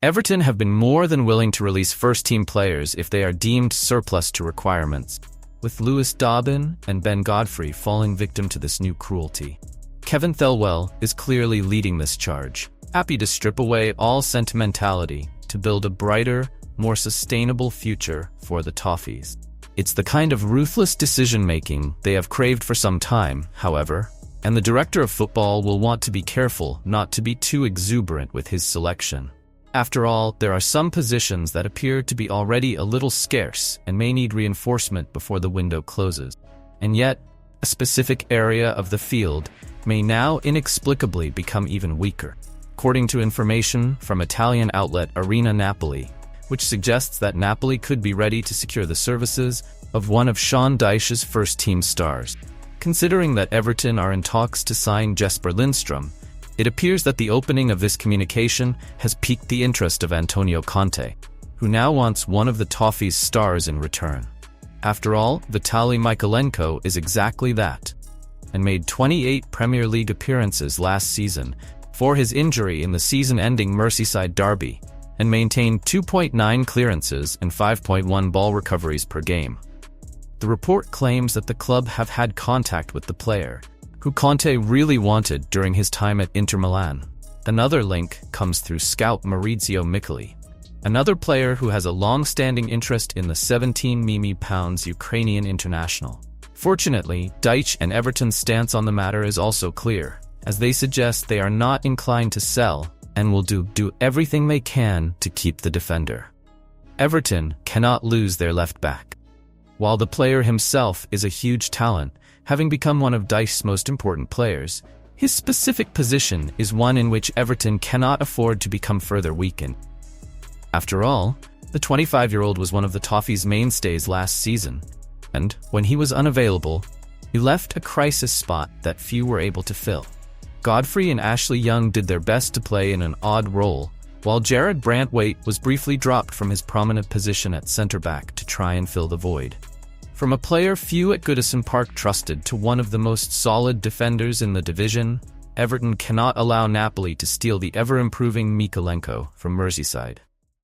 Everton have been more than willing to release first-team players if they are deemed surplus to requirements, with Lewis Dobbin and Ben Godfrey falling victim to this new cruelty. Kevin Thelwell is clearly leading this charge, happy to strip away all sentimentality to build a brighter, more sustainable future for the Toffees. It's the kind of ruthless decision-making they have craved for some time, however, and the director of football will want to be careful not to be too exuberant with his selection. After all, there are some positions that appear to be already a little scarce and may need reinforcement before the window closes. And yet, a specific area of the field may now inexplicably become even weaker, according to information from Italian outlet Arena Napoli, which suggests that Napoli could be ready to secure the services of one of Sean Dyche's first-team stars. Considering that Everton are in talks to sign Jesper Lindstrom, it appears that the opening of this communication has piqued the interest of Antonio Conte, who now wants one of the Toffees' stars in return. After all, Vitaly Mykolenko is exactly that, and made 28 Premier League appearances last season for his injury in the season-ending Merseyside derby, and maintained 2.9 clearances and 5.1 ball recoveries per game. The report claims that the club have had contact with the player, who Conte really wanted during his time at Inter Milan. Another link comes through scout Maurizio Micheli, another player who has a long-standing interest in the £17 million Ukrainian international. Fortunately, Dyche and Everton's stance on the matter is also clear, as they suggest they are not inclined to sell and will do everything they can to keep the defender. Everton cannot lose their left-back. While the player himself is a huge talent, having become one of Dyche's most important players, his specific position is one in which Everton cannot afford to become further weakened. After all, the 25-year-old was one of the Toffees' mainstays last season, and when he was unavailable, he left a crisis spot that few were able to fill. Godfrey and Ashley Young did their best to play in an odd role, while Jared Brantwaite was briefly dropped from his prominent position at centre-back to try and fill the void. From a player few at Goodison Park trusted to one of the most solid defenders in the division, Everton cannot allow Napoli to steal the ever-improving Mykolenko from Merseyside.